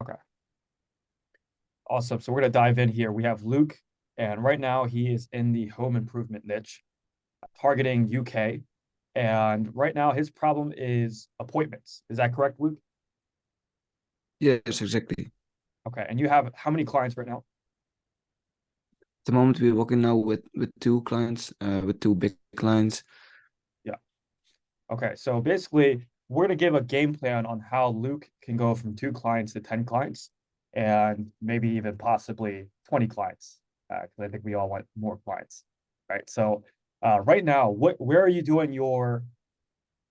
Okay, awesome. So we're gonna dive in here. We have Luke, and right now he is in the home improvement niche, targeting UK. And right now his problem is appointments. Is that correct, Luke? Yes, exactly. Okay, and you have how many clients right now? At the moment, we're working now with two clients, with two big clients. Yeah. Okay, so basically, we're gonna give a game plan on how Luke can go from 2 clients to 10 clients, and maybe even possibly 20 clients, because I think we all want more clients, right? So, right now, where are you doing your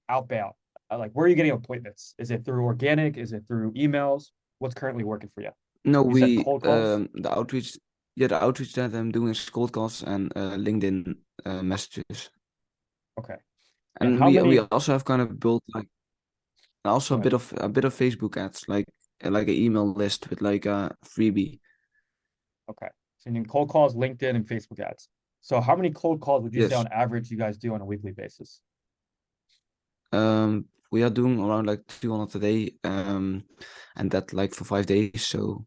outbound? Like, where are you getting appointments? Is it through organic? Is it through emails? What's currently working for you? No, You said we cold calls? the outreach that I'm doing is cold calls and LinkedIn messages. Okay. And And how we many? also have kind of built like also Go ahead. a bit of Facebook ads, like an email list with like a freebie. Okay. So you need cold calls, LinkedIn, and Facebook ads. So how many cold calls would you say Yes. on average you guys do on a weekly basis? We are doing around like 200 a day, and that like for 5 days. So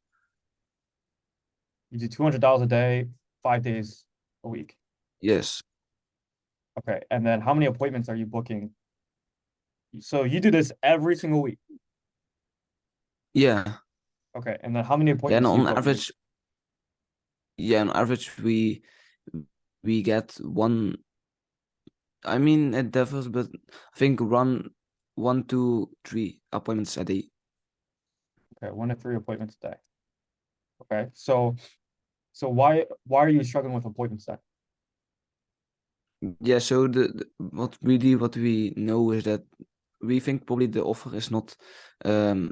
You do $200 a day, 5 days a week. yes, Okay. And then how many appointments are you booking? So you do this every single week. yeah, Okay. And then how many yeah. And appointments do you on book a week? average, yeah, on average we get one. I mean, it differs, but I think one to three appointments a day. Okay, 1 to 3 appointments a day. Okay. So why are you struggling with appointments then? Yeah, so what we know is that we think probably the offer is not um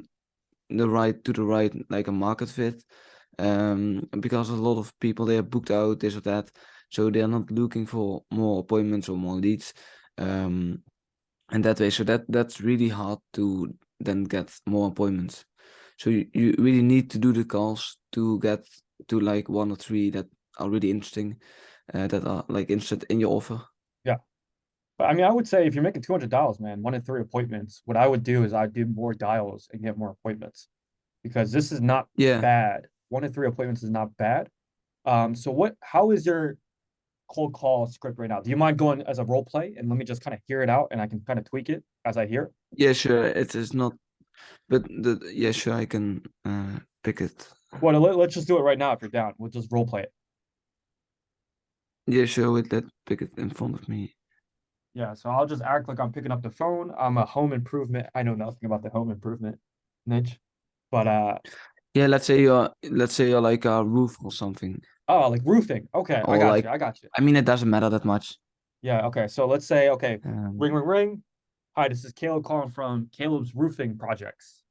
the right like a market fit, because a lot of people they are booked out this or that, so they are not looking for more appointments or more leads, um and that way, so that's really hard to then get more appointments. So you really need to do the calls to get to like one or three that are really interesting, that are like interested in your offer. Yeah. But I mean, I would say if you're making $200, man, 1 to 3 appointments, what I would do is I'd do more dials and get more appointments because this is not Yeah, bad. 1 to 3 appointments is not bad. So how is your cold call script right now? Do you mind going as a role play and let me just kind of hear it out and I can kind of tweak it as I hear it? yeah, sure. It is not, but yeah, sure, I can pick it. Well, let's just do it right now if you're down. We'll just role play it. Yeah, sure. Wait, let pick it in front of me. Yeah, so I'll just act like I'm picking up the phone. I'm a home improvement. I know nothing about the home improvement niche, but Yeah, let's say you're like a roof or something, oh, like roofing. Okay, I or got you. like, I got you. I mean, it doesn't matter that much. Yeah, okay. So let's say, okay, Um, ring, ring, ring. Hi, this is Caleb calling from Caleb's Roofing Projects.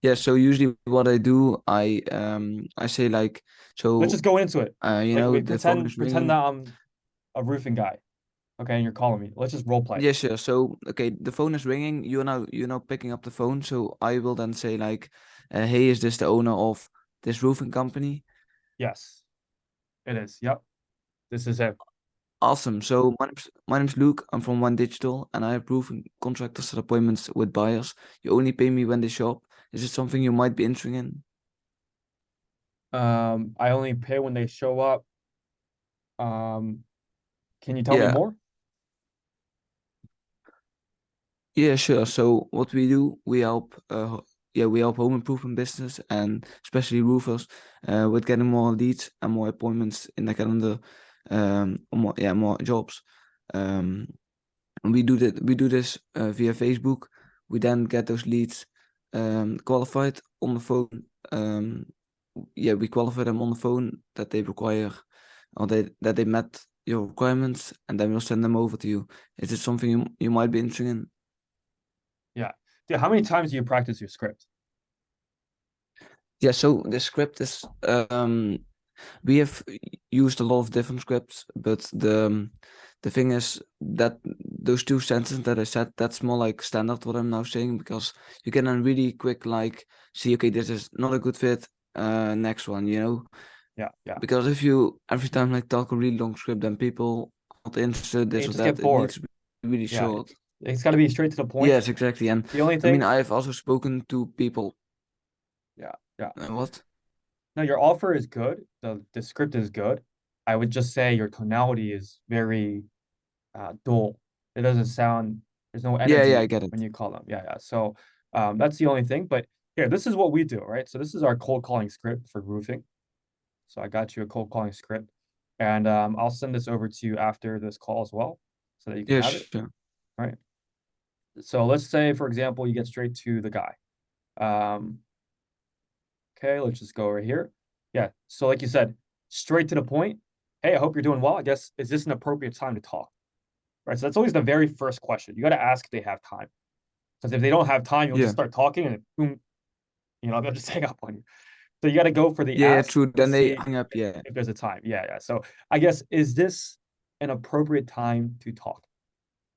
yeah. So usually, what I do, I say like, Let's just so, go into it. Like we the phone is pretend that ringing. I'm a roofing guy. Okay, and you're calling me. Let's just role play. Yeah, sure. So, okay, the phone is ringing. You're now picking up the phone. So I will then say like, hey, is this the owner of this roofing company? Yes, it is. Yep, this is it. Awesome. So my name's Luke. I'm from One Digital, and I have roofing contractors set appointments with buyers. You only pay me when they shop. Is it something you might be interested in? I only pay when they show up. Um, can you tell me Yeah, more? yeah, sure. So what we do, we help home improvement business and especially roofers, with getting more leads and more appointments in the calendar, or more jobs. Um, and we do this via Facebook. We then get those leads qualified on the phone. We qualify them on the phone that they require, or that they met your requirements, and then we'll send them over to you. Is it something you might be interested in? Yeah. Dude, how many times do you practice your script? Yeah, so the script is, we have used a lot of different scripts, but the thing is that those two sentences that I said, that's more like standard what I'm now saying, because you can then really quick like see, okay, this is not a good fit, next one, Yeah, yeah. because if you every time like talk a really long script, then people not interested, They this or just get that. It needs bored. to be really Yeah, short. it's got to be straight to the point. Yes, exactly. And The only I mean, thing, I've also spoken to people. Yeah, yeah. What? No, your offer is good. The script is good. I would just say your tonality is very dull. It doesn't sound. There's no Yeah, yeah, I energy get when it. you call them. Yeah, yeah. So that's the only thing. But here, this is what we do, right? So this is our cold calling script for roofing. So I got you a cold calling script, and I'll send this over to you after this call as well, so that you can Yeah, have it. sure. All right. So let's say, for example, you get straight to the guy. Um, okay, let's just go over here. Yeah. So like you said, straight to the point. Hey, I hope you're doing well. I guess is this an appropriate time to talk? Right. So that's always the very first question. You got to ask if they have time. Because if they don't have time, you'll just Yeah. start talking and boom, they'll just hang up on you. So you got to go for the Yeah, yeah, ask true. to Then they see hang up. Yeah. if there's a time. Yeah, yeah. So I guess is this an appropriate time to talk?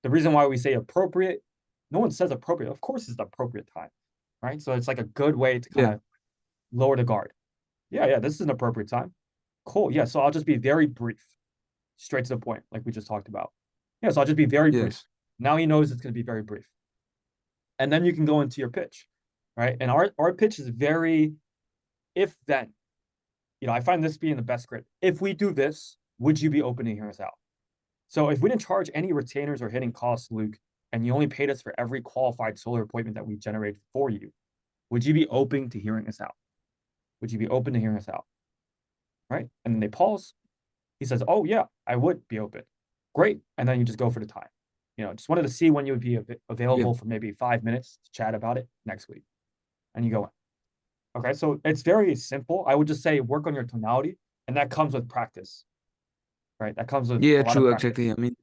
The reason why we say appropriate, no one says appropriate. Of course, it's the appropriate time, right? So it's like a good way to kind Yeah. of lower the guard. Yeah, yeah. This is an appropriate time. Cool. Yeah. So I'll just be very brief, straight to the point, like we just talked about. Yeah. So I'll just be very brief. Yes. Now he knows it's going to be very brief, and then you can go into your pitch, right? And our pitch is very if then. I find this being the best script. If we do this, would you be open to hearing us out? So if we didn't charge any retainers or hitting costs, Luke, and you only paid us for every qualified solar appointment that we generate for you, would you be open to hearing us out? Would you be open to hearing us out? Right? And then they pause. He says, "Oh yeah, I would be open." Great. And then you just go for the time. Just wanted to see when you would be Yeah. available for maybe 5 minutes to chat about it next week. And you go in. Okay. So it's very simple. I would just say work on your tonality, and that comes with practice, right? That comes with Yeah, a lot of true, practice. exactly. I mean,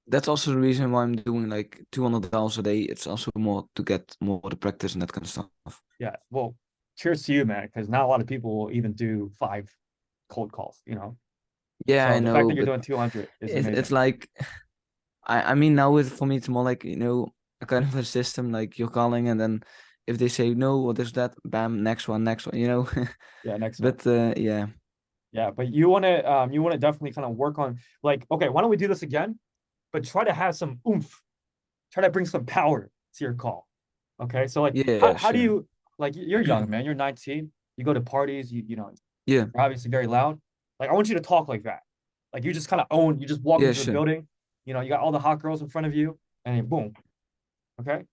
that's also the reason why I'm doing like $200 a day. It's also more to get more the practice and that kind of stuff. Yeah. Well, cheers to you, man, because not a lot of people will even do 5 cold calls. Yeah, I So the fact know, that you're but doing 200 is it's amazing. like I mean now for me it's more like a kind of a system like you're calling and then if they say no, what is that? Bam, next one. Yeah, next one. But yeah, Yeah, but you want to definitely kind of work on like, okay, why don't we do this again? But try to have some oomph. Try to bring some power to your call. Okay. So like how yeah, how do sure. you like you're young, man. You're 19. You go to parties, Yeah, you're obviously very loud. Like I want you to talk like that. Like you just kind of you just walk yeah, into the sure. building, you got all the hot girls in front of you, and then boom. Okay.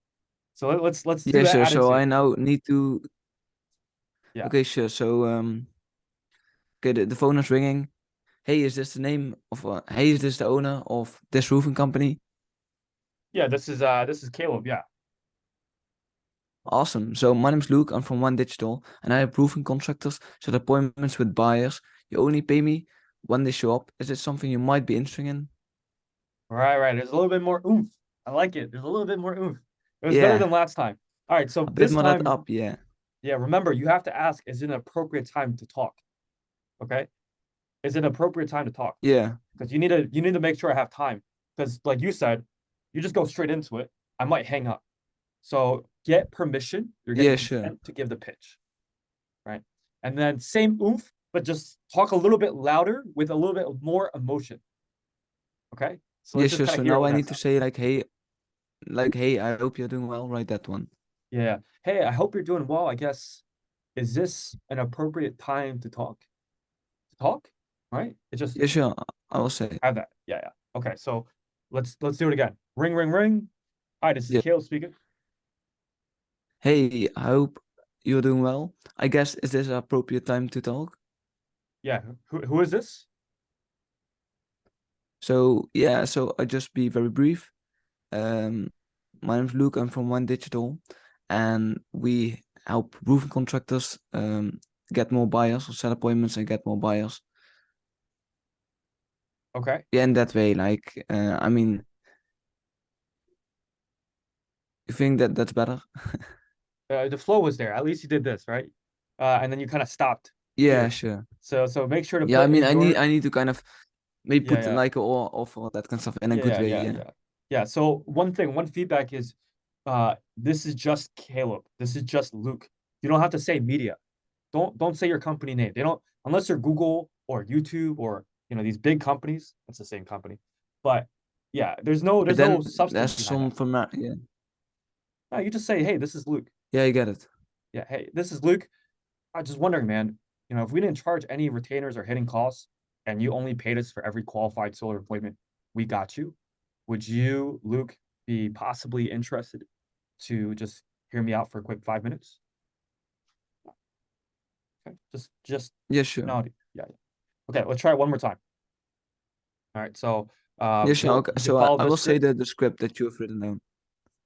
So let's do Yeah, that sure. So attitude. I now need to Yeah. okay, sure. So okay, the phone is ringing. Hey, is this the name of hey, is this the owner of this roofing company? Yeah, this is Caleb. Yeah. Awesome. So my name's Luke. I'm from One Digital, and I have roofing contractors set appointments with buyers. You only pay me when they show up. Is it something you might be interested in? Right, right. There's a little bit more oomph. I like it. There's a little bit more oomph. It was better Yeah, than last time. All right, so a bit this more that time, up. Yeah, yeah, remember you have to ask, is it an appropriate time to talk? Okay? Is it an appropriate time to talk? yeah, Because you need to make sure I have time. Because like you said, you just go straight into it. I might hang up. So get permission. You're getting yeah. Sure. consent to give the pitch, right? And then same oomph, but just talk a little bit louder with a little bit more emotion. Okay. So Yeah, let's just sure. kind of So hear now what I that need to sounds. say hey, I hope you're doing well. Right, that one. Yeah. Hey, I hope you're doing well. I guess is this an appropriate time to talk? To talk? Right? It just Yeah, sure. I will say. have that. Yeah, yeah. Okay, so let's do it again. Ring, ring, ring. Hi, this is Yeah. Caleb speaking. Hey, I hope you're doing well. I guess is this an appropriate time to talk? Yeah, who is this? So yeah, so I just be very brief. Um, my name's Luke. I'm from One Digital, and we help roofing contractors get more buyers or set appointments and get more buyers. Okay. Yeah, in that way, like I mean, you think that that's better? The flow was there. At least you did this, right? And then you kind of stopped Yeah, here. sure. So make sure to Yeah, I put mean, in your I need to kind of maybe yeah, put yeah. like a or off or that kind of stuff in a good Yeah, way. yeah, Yeah. yeah. Yeah. So one feedback is this is just Caleb. This is just Luke. You don't have to say media. Don't say your company name. They don't unless you're Google or YouTube or these big companies. It's the same company. But yeah, there's no But there's no then substance there's behind some that. from yeah, No, you just say, hey, this is Luke. yeah, I get it. Yeah, hey, this is Luke. I'm just wondering, man, if we didn't charge any retainers or hidden costs and you only paid us for every qualified solar appointment, we got you. Would you, Luke, be possibly interested to just hear me out for a quick 5 minutes? Okay, just Yeah, sure. no, yeah, yeah. Okay, let's try it one more time. All right, so Yeah, sure. we'll Okay. you So follow I the will say script. the script that you have written down.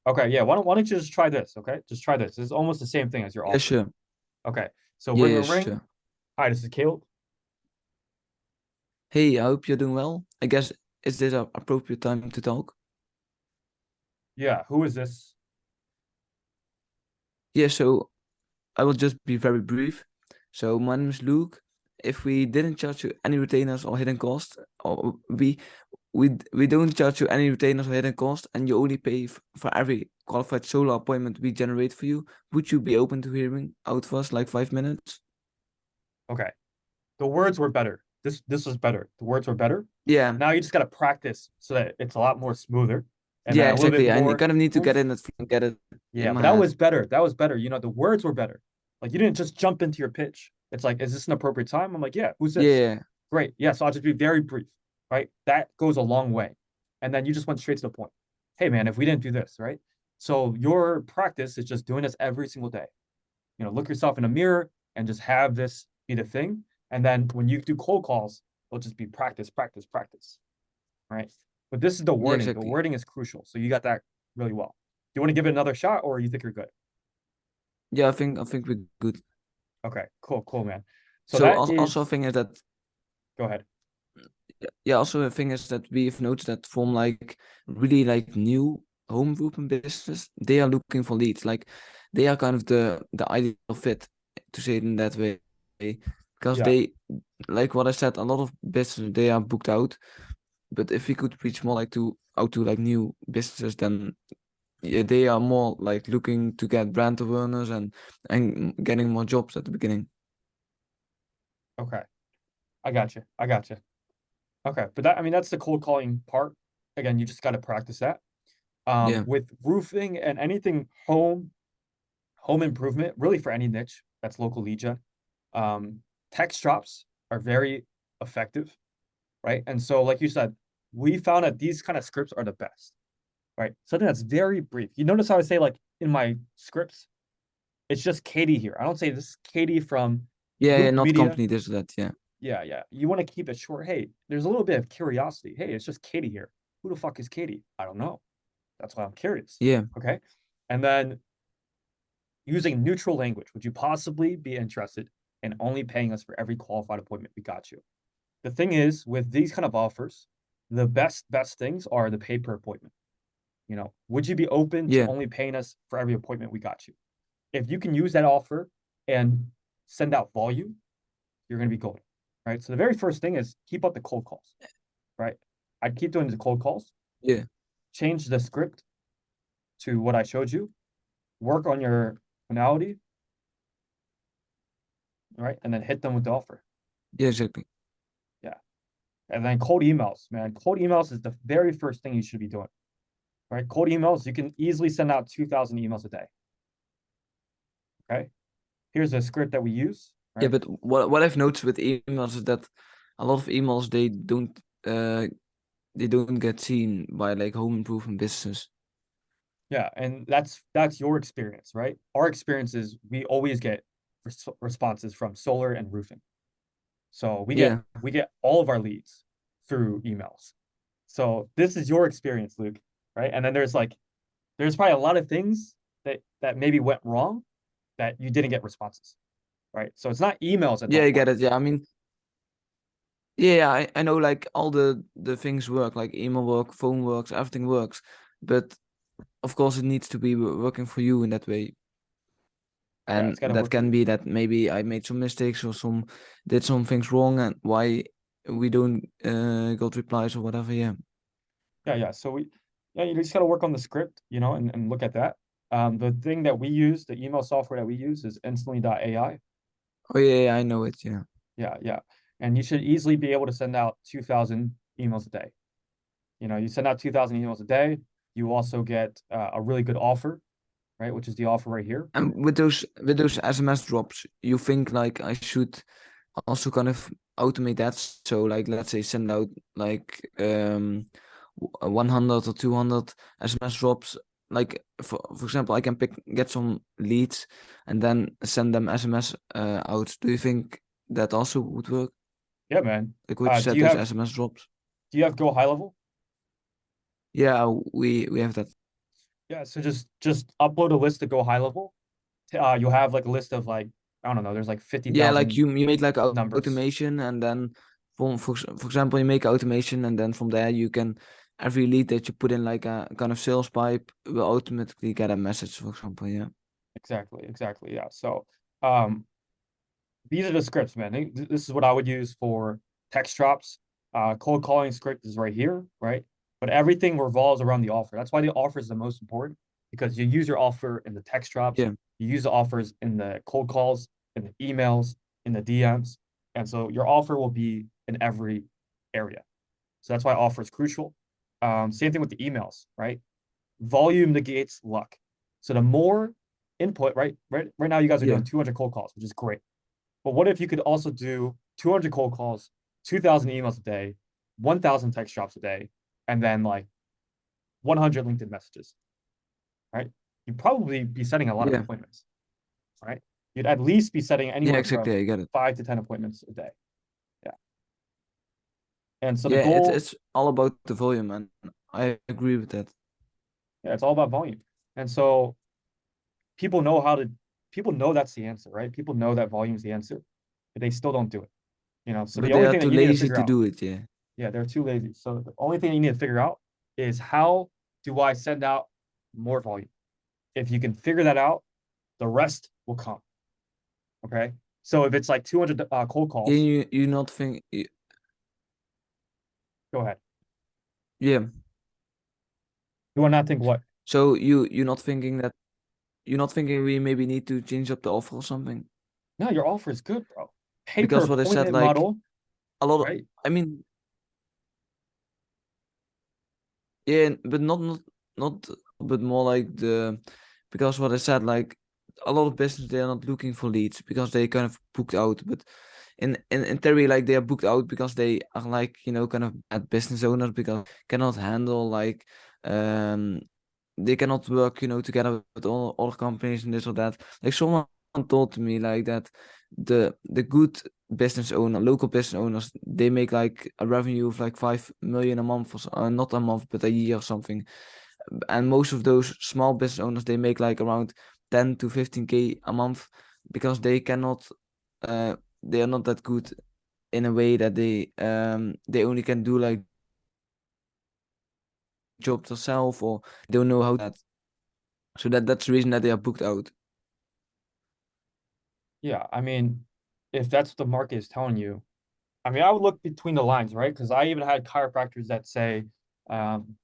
Okay, yeah. Why don't you just try this? Okay, just try this. This is almost the same thing as your Yeah, offer. sure. Okay, so Yeah, ring yeah, ring ring. sure. Hi, this is Caleb. Hey, I hope you're doing well. I guess is this a appropriate time to talk? Yeah, who is this? Yeah, so I will just be very brief. So my name is Luke. If we didn't charge you any retainers or hidden cost, or we don't charge you any retainers or hidden cost, and you only pay for every qualified solar appointment we generate for you, would you be open to hearing out of us like 5 minutes? Okay, the words were better. This was better. The words were better. Yeah, Now you just got to practice so that it's a lot more smoother, and then yeah, a little bit exactly. I more kind of need to get oomph. in it and get it in Yeah, but my that head. was better. That was better. The words were better. Like you didn't just jump into your pitch. It's like, is this an appropriate time? I'm like, yeah, who's this? Yeah, Great. Yeah, so I'll just be very brief, right? That goes a long way. And then you just went straight to the point. Hey man, if we didn't do this, right? So your practice is just doing this every single day. Look yourself in a mirror and just have this be the thing. And then when you do cold calls, it'll just be practice, practice, practice, right? But this is the yeah, wording. The exactly. wording is crucial. So you got that really well. Do you want to give it another shot or you think you're good? Yeah, I think we're good. Okay, cool, cool, man. So So that also a is, thing is that go ahead. yeah, also a thing is that we've noticed that from like really like new home improvement business, they are looking for leads. Like they are kind of the ideal fit, to say it in that way, because Yeah, they, like what I said, a lot of businesses they are booked out. But if we could reach more like to out to like new businesses, then yeah, they are more like looking to get brand awareness and getting more jobs at the beginning. okay. I got you. I got you. Okay, but that I mean that's the cold calling part. Again, you just got to practice that. Yeah, With roofing and anything home improvement, really for any niche that's local lead gen, text drops are very effective, right? And so, like you said, we found that these kind of scripts are the best, right? Something that's very brief. You notice how I say like in my scripts, it's just Katie here. I don't say this is Katie from yeah, yeah, Luke not Media. company this that. Yeah, Yeah, yeah. You want to keep it short. Hey, there's a little bit of curiosity. Hey, it's just Katie here. Who the fuck is Katie? I don't know. That's why I'm curious. yeah, Okay. And then using neutral language, would you possibly be interested in only paying us for every qualified appointment we got you? The thing is, with these kind of offers, the best things are the pay per appointment. Would you be open to yeah, only paying us for every appointment we got you? If you can use that offer and send out volume, you're going to be golden, right? So the very first thing is keep up the cold calls, right? I'd keep doing the cold calls, yeah. change the script to what I showed you, work on your tonality, right? And then hit them with the offer. Yeah, exactly. Yeah. And then cold emails, man. Cold emails is the very first thing you should be doing, right? Cold emails, you can easily send out 2,000 emails a day. Okay. Here's a script that we use, Yeah, right? but what I've noticed with emails is that a lot of emails they don't get seen by like home improvement businesses. Yeah. And that's your experience, right? Our experience is we always get responses from solar and roofing. So we get Yeah, we get all of our leads through emails. So this is your experience, Luke, right? And then there's probably a lot of things that maybe went wrong that you didn't get responses, right? So it's not emails that yeah, don't I get work. it. Yeah, I mean, yeah, I know like all the things work, like email work, phone works, everything works, but of course it needs to be working for you in that way. Yeah, And it's got to that work for can you. be that maybe I made some mistakes or did some things wrong and why we don't got replies or whatever. Yeah. Yeah, yeah. Yeah, you just got to work on the script, and look at that. The thing that we use, the email software that we use is instantly.ai. Oh yeah, yeah, I know it. Yeah. Yeah, yeah. And you should easily be able to send out 2,000 emails a day. You send out 2,000 emails a day. You also get a really good offer. right? Which is the offer right here. And with those SMS drops, you think like I should also kind of automate that? So like let's say send out like 100 or 200 SMS drops. Like for example, I can get some leads and then send them SMS out. Do you think that also would work? Yeah, man. Like what you Do said, you those have SMS drops. Go high level? Yeah, we have that. Yeah, so just upload a list to go high level. You'll have like a list of like, I don't know, there's like Yeah, like 50,000 you make like numbers. automation, and then for example, you make automation, and then from there you can every lead that you put in like a kind of sales pipe will automatically get a message, for example. Yeah. Exactly, exactly. Yeah. So um these are the scripts, man. This is what I would use for text drops. Cold calling script is right here, right? But everything revolves around the offer. That's why the offer is the most important because you use your offer in the text drops, Yeah. you use the offers in the cold calls, in the emails, in the DMs. And so your offer will be in every area. So that's why offer is crucial. Same thing with the emails, right? Volume negates luck. So the more input, right now you guys are Yeah. doing 200 cold calls, which is great. But what if you could also do 200 cold calls, 2,000 emails a day, 1,000 text drops a day, and then like 100 LinkedIn messages, right? You'd probably be setting a lot of Yeah. appointments, right? You'd at least be setting Yeah, anywhere exactly. from I get it. 5 to 10 appointments a day. Yeah. And so the Yeah, goal, it's all about the volume, and I agree with that. yeah, it's all about volume. And so people know how to, people know that's the answer, right? People know that volume is the answer, but they still don't do it. So But the they only are thing that too you need to lazy figure to out, do it. Yeah. yeah, they're too lazy. So the only thing you need to figure out is how do I send out more volume? If you can figure that out, the rest will come. Okay. So if it's like 200 cold Yeah, calls, you not think. go ahead. Yeah. You want not think what? So you're not thinking that you're not thinking we maybe need to change up the offer or something? No, your offer is good, bro. Pay per Because what I said, appointment like model, a lot of, right? I mean, yeah, but not, but more like because what I said, like a lot of business they are not looking for leads because they kind of booked out. But in theory, like they are booked out because they are like kind of bad business owners because cannot handle like um they cannot work together with all other companies and this or that. Like someone told me like that the good business owner, local business owners, they make like a revenue of like 5 million a month, or not a month, but a year or something. And most of those small business owners, they make like around 10 to 15K a month because they cannot, they are not that good in a way that they only can do like job themselves or don't know how that. So that's the reason that they are booked out. Yeah. I mean, if that's what the market is telling you, I mean, I would look between the lines, right? Because I even had chiropractors that say, um,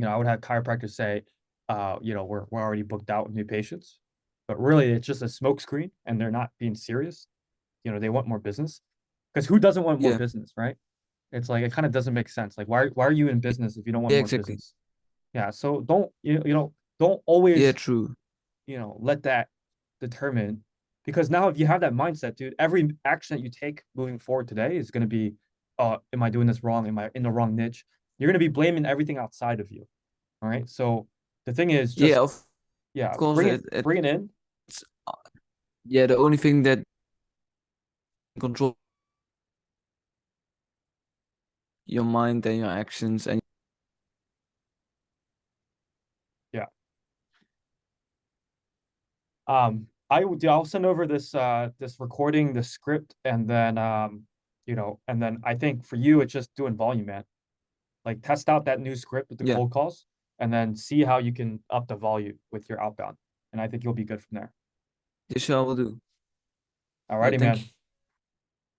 I would have chiropractors say, we're already booked out with new patients, but really it's just a smokescreen, and they're not being serious. They want more business, because who doesn't want more Yeah. business, right? It's like it kind of doesn't make sense. Like, why are you in business if you don't want Yeah, more exactly. business? Yeah, so don't Yeah, always true. let that determine, because now if you have that mindset, dude, every action that you take moving forward today is going to be, am I doing this wrong? Am I in the wrong niche? You're going to be blaming everything outside of you. All right. So the thing is Yeah, just, of yeah, course bring it in. it's yeah, the only thing that control your mind and your actions and Yeah. I'll send over this recording, the script, and then and then I think for you it's just doing volume, man. Like test out that new script with the yeah, cold calls, and then see how you can up the volume with your outbound. And I think you'll be good from there. this I will do. Yeah, Alrighty, thank man. you.